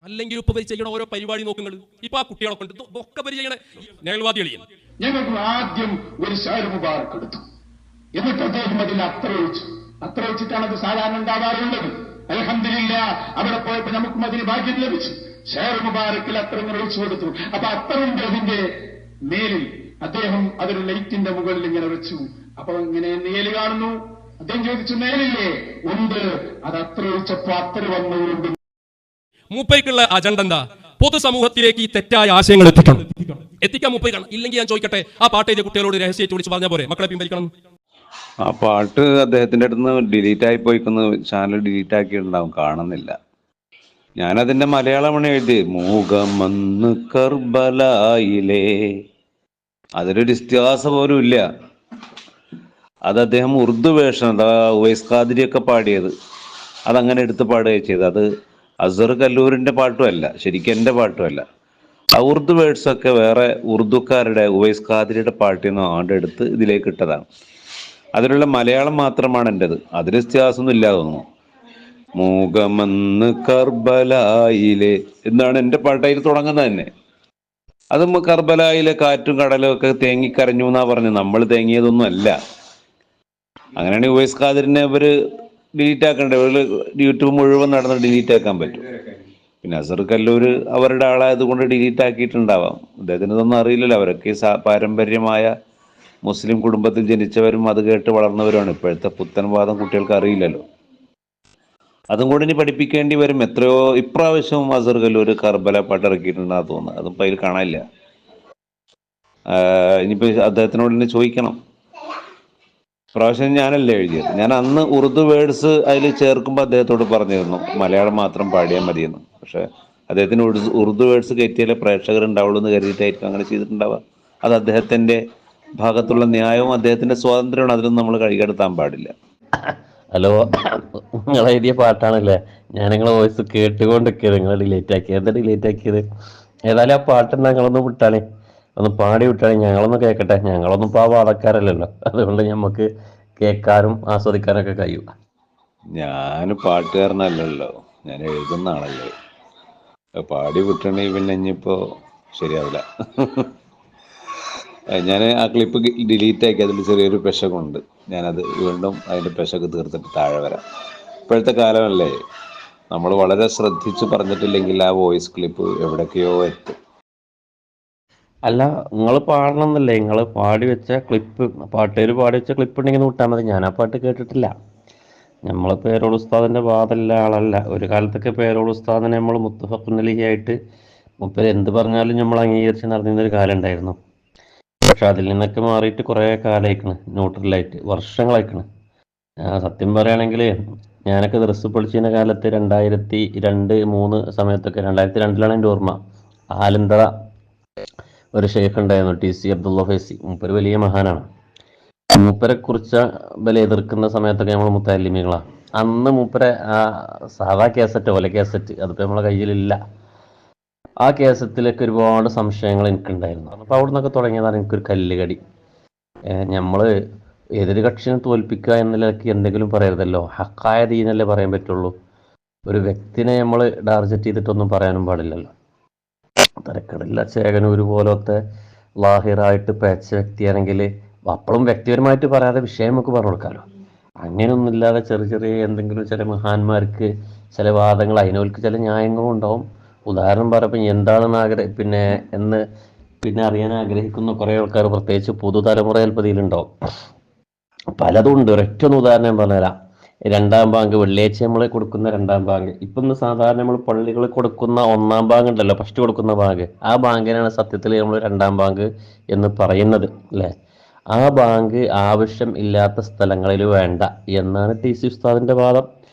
അല്ലെങ്കിൽ ഇപ്പൊ ചെയ്യണ ഓരോ പരിപാടി നോക്കുങ്ങൾ ഇപ്പൊ ആ കുട്ടികളെ കൊണ്ട് ഒക്കെ പരിചയണ നേൽവാദി എളിയൻ. ഞങ്ങൾക്ക് ആദ്യം ഒരു ഷാർ മുബാറക്ക് എടുത്തു, എന്നിട്ട് അദ്ദേഹം അതിൽ അത്ര ഒഴിച്ചിട്ടാണ് അത് സാധാരണ ഉണ്ടാവാറുള്ളത്. അൽഹംദുലില്ലാഹ് അവിടെ പോയപ്പോൾ നമുക്കും അതിന് ഭാഗ്യം ലഭിച്ചു. ഷാർ മുബാറക്കിൽ അത്തരം ഒഴിച്ചു കൊടുത്തു. അപ്പൊ അത്തറിന്റെ അതിന്റെ മേലിൽ അദ്ദേഹം അതൊരു ലൈറ്റിന്റെ മുകളിൽ ഇങ്ങനെ വെച്ചു. അപ്പൊ ഇങ്ങനെ നേല് കാണുന്നു. അദ്ദേഹം ചോദിച്ചു, നേലില്ലേ? ഉണ്ട്. അത് അത്ര ഒഴിച്ചപ്പോ അത്ര വന്നുകൊണ്ട് മൂപ്പയ്ക്കുള്ള അജണ്ട എന്താ? പൊതുസമൂഹത്തിലേക്ക് ഈ തെറ്റായ ആശയങ്ങൾ എത്തിക്കാൻ മൂപ്പയ്ക്കാണ്. ഇല്ലെങ്കിൽ ഞാൻ ചോദിക്കട്ടെ, ആ പാട്ട് എഴുതിയ കുട്ടികളോട് രഹസ്യമായിട്ട് വിളിച്ച് പറഞ്ഞാൽ പോരെ മക്കളെ പിൻവലിക്കണം? ആ പാട്ട് അദ്ദേഹത്തിന്റെ അടുത്ത് ഡിലീറ്റ് ആയി പോയിക്കുന്ന ചാനൽ ഡിലീറ്റ് ആക്കിയിട്ടുണ്ടാവും, കാണുന്നില്ല. ഞാനതിന്റെ മലയാളമാണ് എഴുതി. മൂകമന്ന് കർബലായിലേ, അതിലൊരു ഇസ്തിഹാസ പോലും ഇല്ല. അത് അദ്ദേഹം ഉറുദു വേർഷൻ, അതാ ഉവൈസ് ഖാദിരിയൊക്കെ പാടിയത്, അതങ്ങനെ എടുത്ത് പാടുകയും ചെയ്തു. അത് അസ്ഹർ കല്ലൂരിന്റെ പാട്ടുമല്ല, ശരിക്കും എൻ്റെ പാട്ടുമല്ല. ആ ഉറുദു വേർഡ്സൊക്കെ വേറെ ഉറുദുക്കാരുടെ ഉവൈസ് ഖാദിരിയുടെ പാട്ടിൽ നിന്ന് ആണ്ടെടുത്ത് ഇതിലേക്ക് ഇട്ടതാണ്. അതിലുള്ള മലയാളം മാത്രമാണ് എൻ്റെത്. അതിൽ ഇസ്തിഹാസമൊന്നും ഇല്ലാതെ തോന്നുന്നു. മൂകമന്ന് കർബലായിലെ എന്നാണ് എൻ്റെ പാട്ട് അതിൽ തുടങ്ങുന്നത് തന്നെ. അതും കർബലായിലെ കാറ്റും കടലും ഒക്കെ തേങ്ങിക്കരഞ്ഞു എന്നാ പറഞ്ഞു. നമ്മൾ തേങ്ങിയതൊന്നും അല്ല. അങ്ങനെയാണെങ്കിൽ ഉവൈസ് ഖാദിറിനെ അവര് ഡിലീറ്റ് ആക്കണ്ടേ? യൂട്യൂബ് മുഴുവൻ നടന്ന് ഡിലീറ്റ് ആക്കാൻ പറ്റും. പിന്നെ അസ്ഹർ കല്ലൂര് അവരുടെ ആളായത് കൊണ്ട് ഡിലീറ്റ് ആക്കിയിട്ടുണ്ടാവാം. അദ്ദേഹത്തിന് ഇതൊന്നും അറിയില്ലല്ലോ. അവരൊക്കെ പാരമ്പര്യമായ മുസ്ലിം കുടുംബത്തിൽ ജനിച്ചവരും അത് കേട്ട് വളർന്നവരുമാണ്. ഇപ്പോഴത്തെ പുത്തൻവാദം കുട്ടികൾക്ക് അറിയില്ലല്ലോ. അതും കൂടി ഇനി പഠിപ്പിക്കേണ്ടി വരും. എത്രയോ ഇപ്രാവശ്യം അസ്ഹർ കല്ലൂർ കർബല പാട്ട് ഇറക്കിയിട്ടുണ്ടെന്നാ തോന്നുന്നത്. അതും ഇപ്പം അതിൽ കാണാനില്ല. ഇനിയിപ്പോൾ അദ്ദേഹത്തിനോട് തന്നെ ചോദിക്കണം. പ്രാവശ്യം ഞാനല്ലേ എഴുതിയത്. ഞാൻ അന്ന് ഉറുദു വേർഡ്സ് അതിൽ ചേർക്കുമ്പോൾ അദ്ദേഹത്തോട് പറഞ്ഞിരുന്നു മലയാളം മാത്രം പാടിയാൽ മതിയെന്ന്. പക്ഷേ അദ്ദേഹത്തിന് ഉറുദു വേർഡ്സ് കയറ്റിയാലേ പ്രേക്ഷകർ ഉണ്ടാവുള്ളൂ എന്ന് കരുതിയിട്ടായിരിക്കും അങ്ങനെ ചെയ്തിട്ടുണ്ടാവുക. അത് അദ്ദേഹത്തിൻ്റെ ഭാഗത്തുള്ള ന്യായവും അദ്ദേഹത്തിൻ്റെ സ്വാതന്ത്ര്യമാണ്. അതിലൊന്നും നമ്മൾ കൈകടത്താൻ പാടില്ല. ഹലോ, നിങ്ങൾ എഴുതിയ പാട്ടാണല്ലേ? ഞാൻ നിങ്ങളെ വോയിസ് കേട്ടുകൊണ്ടിരിക്കുന്നത്. നിങ്ങൾ ഡിലേറ്റ് ആക്കിയത് എന്താ ഡിലേറ്റ് ആക്കിയത്? ഏതായാലും ആ പാട്ട് ഞങ്ങളൊന്ന് വിട്ടാളേ, ഒന്ന് പാടി വിട്ടാളേ, ഞങ്ങളൊന്ന് കേൾക്കട്ടെ. ഞങ്ങളൊന്നും ഇപ്പോൾ ആ പാടക്കാരല്ലല്ലോ, അതുകൊണ്ട് നമുക്ക് കേൾക്കാനും ആസ്വദിക്കാനൊക്കെ കഴിയും. ഞാൻ പാട്ടുകാരനല്ലല്ലോ, ഞാൻ എഴുതുന്ന ആളല്ലേ. പാടി വിട്ടണമെങ്കിൽ പിന്നെ ഇനിയിപ്പോൾ ശരിയാവില്ല. ഞാൻ ആ ക്ലിപ്പ് ഡിലീറ്റ് ആക്കി. അതിൽ ചെറിയൊരു പെശകുണ്ട്. ഞാനത് വീണ്ടും അതിൻ്റെ പെശക് തീർത്തിട്ട് താഴെ വരാം. ഇപ്പോഴത്തെ കാലമല്ലേ, നമ്മൾ വളരെ ശ്രദ്ധിച്ച് പറഞ്ഞിട്ടില്ലെങ്കിൽ ആ വോയിസ് ക്ലിപ്പ് എവിടേക്കെയോ എത്തും. അല്ല, നിങ്ങൾ പാടണമെന്നല്ലേ? നിങ്ങൾ പാടി വെച്ച ക്ലിപ്പ്, പാട്ടുകാർ പാടി വെച്ച ക്ലിപ്പ് ഉണ്ടെങ്കിൽ വിട്ടാൽ മതി. ഞാൻ ആ പാട്ട് കേട്ടിട്ടില്ല. നമ്മൾ പേരോട് ഉസ്താദിൻ്റെ വാദമുള്ള ആളല്ല. ഒരു കാലത്തൊക്കെ പേരോട് ഉസ്താദിനെ നമ്മൾ മുത്തഫഖുന്നലിയായിട്ട് മുപ്പര് എന്ത് പറഞ്ഞാലും നമ്മൾ അംഗീകരിച്ച് നടന്നിരുന്നൊരു കാലം ഉണ്ടായിരുന്നു. പക്ഷെ അതിൽ നിന്നൊക്കെ മാറിയിട്ട് കുറേ കാലമായിക്കണ്, ന്യൂട്രലായിട്ട് വർഷങ്ങളായിക്കണ്. സത്യം പറയുകയാണെങ്കിൽ ഞാനൊക്കെ ദർസ് പഠിച്ചിരുന്ന കാലത്ത് 2002-2003 സമയത്തൊക്കെ, 2002 എൻ്റെ ഓർമ്മ, ആലന്തറ ഒരു ഷെയ്ഖ് ഉണ്ടായിരുന്നു, TC അബ്ദുള്ള ഫൈസി. മൂപ്പര് വലിയ മഹാനാണ്. മൂപ്പരെ കുറിച്ച് വില എതിർക്കുന്ന സമയത്തൊക്കെ നമ്മൾ മുത്തല്ലിമികളാണ്. അന്ന് മൂപ്പരെ ആ സാധാ കേസറ്റ്, ഒല കേസറ്റ്, അതിപ്പോൾ നമ്മളെ കയ്യിലില്ല. ആ കേസറ്റിലൊക്കെ ഒരുപാട് സംശയങ്ങൾ എനിക്കുണ്ടായിരുന്നു. അപ്പോൾ അവിടെ നിന്നൊക്കെ തുടങ്ങിയതാണ് എനിക്കൊരു കല്ലുകടി. നമ്മൾ ഏതൊരു കക്ഷിനെ തോൽപ്പിക്കുക എന്നുള്ളതൊക്കെ എന്തെങ്കിലും പറയരുതല്ലോ. ഹക്കായ ദീനല്ലേ പറയാൻ പറ്റുള്ളൂ. ഒരു വ്യക്തിനെ നമ്മൾ ടാർഗറ്റ് ചെയ്തിട്ടൊന്നും പറയാനും പാടില്ലല്ലോ. തരക്കടില്ല ചേകനൂർ പോലത്തെ ലാഹിറായിട്ട് പേച്ച വ്യക്തിയാണെങ്കിൽ അപ്പോഴും വ്യക്തിപരമായിട്ട് പറയാതെ വിഷയം നമുക്ക് പറഞ്ഞു കൊടുക്കാമല്ലോ. അങ്ങനെയൊന്നുമില്ലാതെ ചെറിയ ചെറിയ എന്തെങ്കിലും ചില മഹാന്മാർക്ക് ചില വാദങ്ങൾ, അതിനോൽക്ക് ചില ന്യായങ്ങളും ഉണ്ടാവും. ഉദാഹരണം പറയുമ്പോൾ എന്താണെന്ന് പിന്നെ അറിയാൻ ആഗ്രഹിക്കുന്ന കുറേ ആൾക്കാർ, പ്രത്യേകിച്ച് പുതുതലമുറ ചിലപ്പതിയിലുണ്ടാവും. പലതും ഉണ്ട്. ഒരൊറ്റൊന്ന് ഉദാഹരണം പറഞ്ഞുതരാം. 2ാം ബാങ്ക്, വെള്ളിയാഴ്ച നമ്മൾ കൊടുക്കുന്ന 2ാം ബാങ്ക്. ഇപ്പം ഇന്ന് സാധാരണ നമ്മൾ പള്ളികളിൽ കൊടുക്കുന്ന 1ാം ബാങ്ക് ഉണ്ടല്ലോ, ഫസ്റ്റ് കൊടുക്കുന്ന ബാങ്ക്, ആ ബാങ്കിനാണ് സത്യത്തിൽ നമ്മൾ 2ാം ബാങ്ക് എന്ന് പറയുന്നത് അല്ലേ. ആ ബാങ്ക് ആവശ്യം ഇല്ലാത്ത സ്ഥലങ്ങളിൽ വേണ്ട എന്നാണ് TC ഉസ്താദിൻ്റെ വാദം.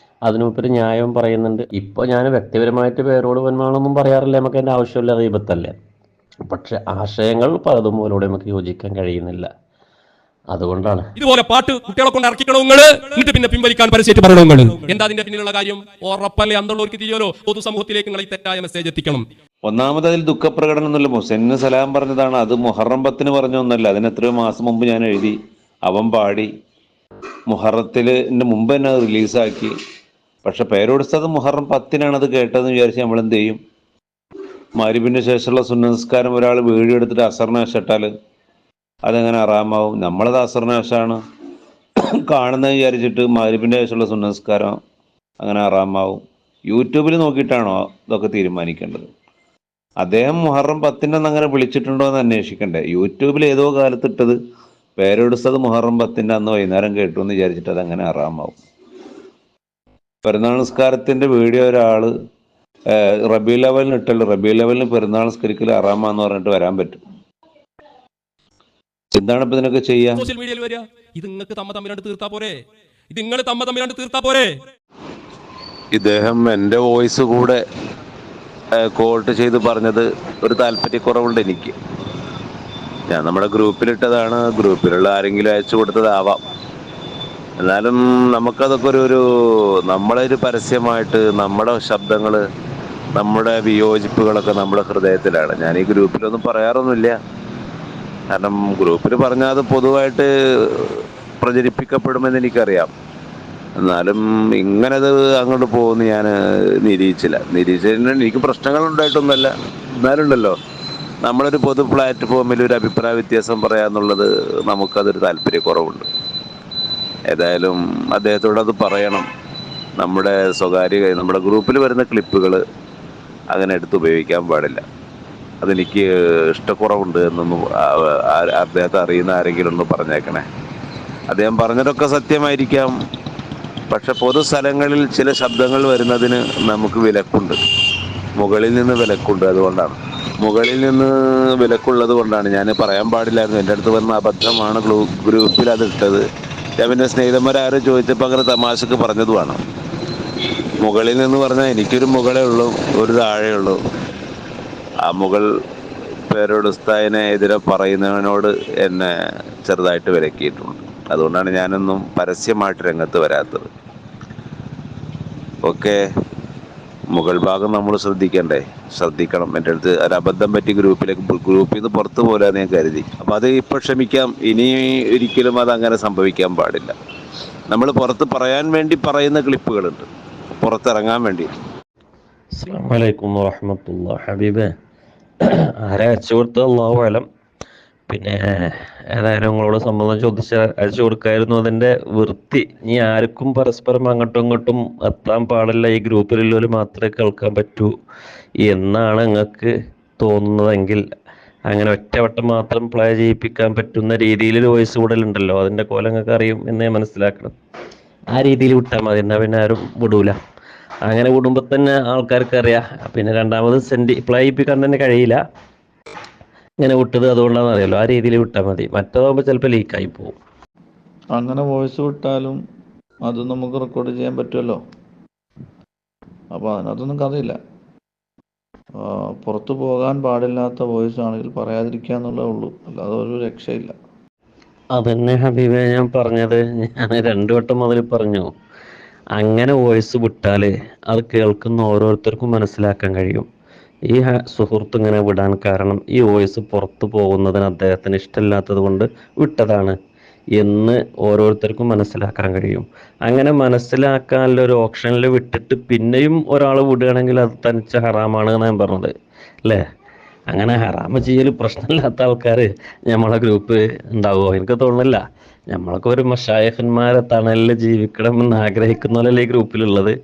അതിനുമുപ്പൊരു ന്യായവും പറയുന്നുണ്ട്. ഇപ്പോൾ ഞാൻ വ്യക്തിപരമായിട്ട് പേരോട് വന്മാണൊന്നും പറയാറില്ല, നമുക്ക് അതിൻ്റെ ആവശ്യമില്ല, ദൈവത്തല്ലേ. പക്ഷെ ആശയങ്ങൾ പലതും പോലോടെ നമുക്ക് യോജിക്കാൻ കഴിയുന്നില്ല. അതുകൊണ്ടാണ് ഇതുപോലെ പാട്ട് കുട്ടികളെ കൊണ്ട് ഇറക്കിക്കണോ നിങ്ങള്, എന്നിട്ട് പിന്നെ പിൻവലിക്കാൻ പരസ്യമായിട്ട് പറയണോ നിങ്ങള്? എന്താ അതിന്റെ പിന്നിലുള്ള കാര്യം? ഉറപ്പല്ലേ അന്തള്ളവർക്ക് തിരിയല്ലോ. പൊതുസമൂഹത്തിലേക്ക് നിങ്ങൾ ഈ തെറ്റായ മെസ്സേജ് എത്തിക്കണം. ഒന്നാമത് അതിൽ ദുഃഖപ്രകടനം ഒന്നുമില്ല. മുസന്നിന് സലാം പറഞ്ഞതാണ്. അത് മുഹറം 10 പറഞ്ഞൊന്നുമല്ല. അതിന് എത്രയോ മാസം മുമ്പ് ഞാൻ എഴുതി, അവൻ പാടി. മുഹറത്തിന് മുമ്പ് തന്നെ അത് റിലീസാക്കി. പക്ഷെ പേരോടുത്തത് മുഹറം 10 അത് കേട്ടതെന്ന് വിചാരിച്ച് നമ്മൾ എന്ത് ചെയ്യും? മഗ്‌രിബിന് ശേഷമുള്ള സുന്നസ്കാരം ഒരാൾ വീഡിയോ എടുത്തിട്ട് അസറിന് ശേഷം അതെങ്ങനെ ഹറാമാവും? നമ്മളത് അസറിന് ശേഷമാണ് കാണുന്നത് വിചാരിച്ചിട്ട് മഗ്‌രിബിന്റെ ശേഷമുള്ള സുന്നസ്കാരം അങ്ങനെ ഹറാമാവും? യൂട്യൂബിൽ നോക്കിയിട്ടാണോ ഇതൊക്കെ തീരുമാനിക്കേണ്ടത്? അദ്ദേഹം മുഹറം 10 അങ്ങനെ വിളിച്ചിട്ടുണ്ടോ എന്ന് അന്വേഷിക്കണ്ടേ? യൂട്യൂബിൽ ഏതോ കാലത്തിട്ടത് പേരെടുത്തത് മുഹറം 10 അന്ന് വൈകുന്നേരം കേട്ടു എന്ന് വിചാരിച്ചിട്ട് അതങ്ങനെ ഹറാമാവും? പെരുന്നാൾ നിസ്കാരത്തിന്റെ വീഡിയോ ഒരാള് റബീഉൽ അവ്വലിന് ഇട്ടല്ലോ, റബീഉൽ അവ്വലിന് പെരുന്നാൾ നിസ്കരിക്കൽ ഹറാമാന്ന് പറഞ്ഞിട്ട് വരാൻ പറ്റും? എന്താണ് ഇപ്പൊ ഇതിനൊക്കെ ചെയ്യാ? സോഷ്യൽ മീഡിയയിൽ വരിക, ഇത് നിങ്ങൾക്ക് തമ്മിലാണ്ട് തീർത്താ പോരെ? ഇത് നിങ്ങൾ തമ്മിലാണ്ട് തീർത്താ പോരെ? ഇദ്ദേഹം എൻ്റെ വോയിസ് കൂടെ കോട്ട് ചെയ്ത് പറഞ്ഞത് ഒരു താല്പര്യക്കുറവുണ്ട് എനിക്ക്. ഞാൻ നമ്മുടെ ഗ്രൂപ്പിലിട്ടതാണ്, ഗ്രൂപ്പിലുള്ള ആരെങ്കിലും അയച്ചു കൊടുത്തതാവാം. എന്നാലും നമുക്കതൊക്കെ ഒരു നമ്മളൊരു പരസ്യമായിട്ട് നമ്മുടെ ശബ്ദങ്ങൾ, നമ്മുടെ വിയോജിപ്പുകളൊക്കെ നമ്മുടെ ഹൃദയത്തിലാണ്. ഞാൻ ഈ ഗ്രൂപ്പിലൊന്നും പറയാറൊന്നുമില്ല. കാരണം ഗ്രൂപ്പിൽ പറഞ്ഞാൽ അത് പൊതുവായിട്ട് പ്രചരിപ്പിക്കപ്പെടുമെന്ന് എനിക്കറിയാം. എന്നാലും ഇങ്ങനത് അങ്ങോട്ട് പോകുമെന്ന് ഞാൻ നിരീക്ഷിച്ചതിന് എനിക്ക് പ്രശ്നങ്ങൾ ഉണ്ടായിട്ടൊന്നുമല്ല. എന്നാലുണ്ടല്ലോ, നമ്മളൊരു പൊതു പ്ലാറ്റ്ഫോമിൽ ഒരു അഭിപ്രായ വ്യത്യാസം പറയാന്നുള്ളത് നമുക്കതൊരു താല്പര്യക്കുറവുണ്ട്. ഏതായാലും അദ്ദേഹത്തോട് അത് പറയണം. നമ്മുടെ നമ്മുടെ ഗ്രൂപ്പിൽ വരുന്ന ക്ലിപ്പുകൾ അങ്ങനെ എടുത്ത് ഉപയോഗിക്കാൻ പാടില്ല. അതെനിക്ക് ഇഷ്ടക്കുറവുണ്ട് എന്നൊന്ന് അദ്ദേഹത്തെ അറിയുന്ന ആരെങ്കിലും ഒന്ന് പറഞ്ഞേക്കണേ. അദ്ദേഹം പറഞ്ഞതൊക്കെ സത്യമായിരിക്കാം, പക്ഷെ പൊതു സ്ഥലങ്ങളിൽ ചില ശബ്ദങ്ങൾ വരുന്നതിന് നമുക്ക് വിലക്കുണ്ട്. മുകളിൽ നിന്ന് വിലക്കുണ്ട്. അതുകൊണ്ടാണ് മുകളിൽ നിന്ന് വിലക്കുള്ളത് കൊണ്ടാണ് ഞാൻ പറയാൻ പാടില്ലായിരുന്നു. എൻ്റെ അടുത്ത് വന്ന അബദ്ധമാണ് ഗ്രൂപ്പിൽ അത് ഇട്ടത്. ഞാൻ പിന്നെ സ്നേഹിതന്മാരാരും ചോദിച്ചപ്പോൾ അങ്ങനെ തമാശക്ക് പറഞ്ഞതുമാണ്. മുകളിൽ നിന്ന് പറഞ്ഞാൽ എനിക്കൊരു മുകളേ ഉള്ളൂ, ഒരു താഴെ ഉള്ളൂ. ആ മുകൾ പേരോട് ഉസ്താദിനെ എതിരെ പറയുന്നവനോട് എന്നെ ചെറുതായിട്ട് വിലക്കിയിട്ടുണ്ട്. അതുകൊണ്ടാണ് ഞാനൊന്നും പരസ്യമായിട്ട് രംഗത്ത് വരാത്തത്. ഓക്കെ, മുകൾ ഭാഗം നമ്മൾ ശ്രദ്ധിക്കണം. എൻ്റെ അടുത്ത് ഒരു അബദ്ധം പറ്റി ഗ്രൂപ്പിൽ നിന്ന് പുറത്തു പോലാന്ന് ഞാൻ കരുതി. അപ്പം അത് ഇപ്പോൾ ക്ഷമിക്കാം. ഇനി ഒരിക്കലും അത് അങ്ങനെ സംഭവിക്കാൻ പാടില്ല. നമ്മൾ പുറത്ത് പറയാൻ വേണ്ടി പറയുന്ന ക്ലിപ്പുകളുണ്ട്, പുറത്തിറങ്ങാൻ വേണ്ടി. അസ്സലാമു അലൈക്കും വറഹ്മത്തുള്ളാഹി. ഹബീബേ, ആരെ അയച്ചു കൊടുത്തത് അല്ലാഹു അലം. പിന്നെ ഏതായാലും നിങ്ങളോട് സമ്മതം ചോദിച്ച് അയച്ചു കൊടുക്കായിരുന്നു. അതിൻ്റെ വൃത്തി ഇനി ആർക്കും പരസ്പരം അങ്ങോട്ടും ഇങ്ങോട്ടും എത്താൻ പാടില്ല, ഈ ഗ്രൂപ്പിലുള്ളവർ മാത്രമേ കേൾക്കാൻ പറ്റൂ എന്നാണ് നിങ്ങൾക്ക് തോന്നുന്നതെങ്കിൽ അങ്ങനെ ഒറ്റവട്ടം മാത്രം പ്ലേ ചെയ്യിപ്പിക്കാൻ പറ്റുന്ന രീതിയിൽ വോയിസ് കൂടുതലുണ്ടല്ലോ, അതിൻ്റെ കോലം നിങ്ങൾക്ക് അറിയും എന്നേ മനസ്സിലാക്കണം. ആ രീതിയിൽ വിട്ടാൽ മതി, എന്നാൽ പിന്നെ ആരും വിടൂല. അങ്ങനെ വിടുമ്പോൾ തന്നെ ആൾക്കാർക്ക് അറിയാം. പിന്നെ രണ്ടാമത് പ്ലേ ചെയ്യിപ്പിക്കാൻ തന്നെ കഴിയില്ല. ഇങ്ങനെ വിട്ടത് അതുകൊണ്ടാണെന്ന് അറിയാലോ, ആ രീതിയിൽ വിട്ടാൽ മതി. മറ്റേതാകുമ്പോൾ ചിലപ്പോൾ ലീക്കായി പോകും. അങ്ങനെ വോയിസ് വിട്ടാലും അത് നമുക്ക് റെക്കോർഡ് ചെയ്യാൻ പറ്റുമല്ലോ. അപ്പോൾ അതിനകത്തൊന്നും കഥയില്ല. പുറത്തു പോകാൻ പാടില്ലാത്ത വോയിസ് ആണെങ്കിൽ പറയാതിരിക്കുക എന്നുള്ളതേ ഉള്ളൂ, അല്ലാതെ ഒരു രക്ഷയില്ല. അതന്നെ ഹബീബെ ഞാൻ പറഞ്ഞത്. ഞാൻ 2 വട്ടം മുതൽ പറഞ്ഞു, അങ്ങനെ വോയിസ് വിട്ടാൽ അത് കേൾക്കുന്ന ഓരോരുത്തർക്കും മനസ്സിലാക്കാൻ കഴിയും. ഈ സുഹൃത്ത് ഇങ്ങനെ വിടാൻ കാരണം ഈ വോയിസ് പുറത്തു പോകുന്നതിന് അദ്ദേഹത്തിന് ഇഷ്ടമില്ലാത്തത് കൊണ്ട് വിട്ടതാണ് എന്ന് ഓരോരുത്തർക്കും മനസ്സിലാക്കാൻ കഴിയും. അങ്ങനെ മനസ്സിലാക്കാനുള്ള ഒരു ഓപ്ഷനിൽ വിട്ടിട്ട് പിന്നെയും ഒരാൾ വിടുകയാണെങ്കിൽ അത് തനിച്ച ഹറാമാണ് ഞാൻ പറഞ്ഞത് അല്ലേ? അങ്ങനെ ഹറാമ് ചെയ്യൽ പ്രശ്നമില്ലാത്ത ആൾക്കാർ നമ്മളെ ഗ്രൂപ്പ് ഉണ്ടാവുമോ? എനിക്ക് തോന്നുന്നില്ല. നമ്മളൊക്കെ ഒരു മശായിഖന്മാരെ തണലിൽ ജീവിക്കണമെന്ന് ആഗ്രഹിക്കുന്നവരല്ലേ ഈ ഗ്രൂപ്പിലുള്ളത്.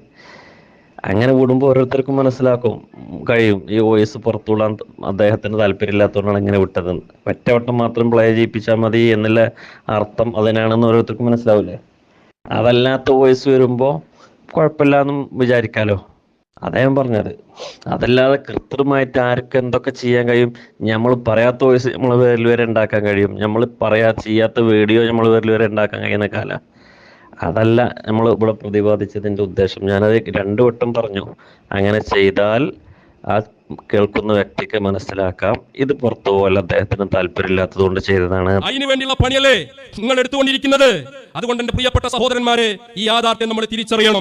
അങ്ങനെ വിടുമ്പോൾ ഓരോരുത്തർക്കും മനസ്സിലാക്കും കഴിയും ഈ വോയിസ് പുറത്തുവിടാൻ അദ്ദേഹത്തിന് താല്പര്യമില്ലാത്തതുകൊണ്ടാണ് ഇങ്ങനെ വിട്ടതെന്ന്. ഒറ്റവട്ടം മാത്രം പ്ലേ ചെയ്യിപ്പിച്ചാൽ മതി എന്നുള്ള അർത്ഥം അതിനാണെന്ന് ഓരോരുത്തർക്കും മനസ്സിലാവില്ലേ? അതല്ലാത്ത വോയിസ് വരുമ്പോൾ കുഴപ്പമില്ലാന്നും വിചാരിക്കാമല്ലോ. അതാ ഞാൻ പറഞ്ഞത്. അതല്ലാതെ കൃത്രിമമായിട്ട് ആർക്ക് എന്തൊക്കെ ചെയ്യാൻ കഴിയും. നമ്മൾ പറയാത്ത വോയിസ് നമ്മൾ പേരിൽ വരെ ഉണ്ടാക്കാൻ കഴിയും. നമ്മൾ ചെയ്യാത്ത വീഡിയോ നമ്മൾ പേരിൽ വരെ ഉണ്ടാക്കാൻ കഴിയുന്ന കാലം അതല്ല നമ്മൾ ഇവിടെ പ്രതിപാദിച്ചതിൻ്റെ ഉദ്ദേശം. ഞാനത് 2 വട്ടം പറഞ്ഞു. അങ്ങനെ ചെയ്താൽ ആ കേൾക്കുന്ന വ്യക്തിക്ക് മനസ്സിലാക്കാം ഇത് പുറത്തു പോകല്ല, അദ്ദേഹത്തിന് താല്പര്യമില്ലാത്തത് കൊണ്ട് ചെയ്തതാണ്. അതിനു വേണ്ടിയുള്ള പണിയല്ലേ നിങ്ങൾ എടുത്തുകൊണ്ടിരിക്കുന്നത്? അതുകൊണ്ട് എന്റെ പ്രിയപ്പെട്ട സഹോദരന്മാരെ, ഈ യാഥാർത്ഥ്യം നമ്മൾ തിരിച്ചറിയണം.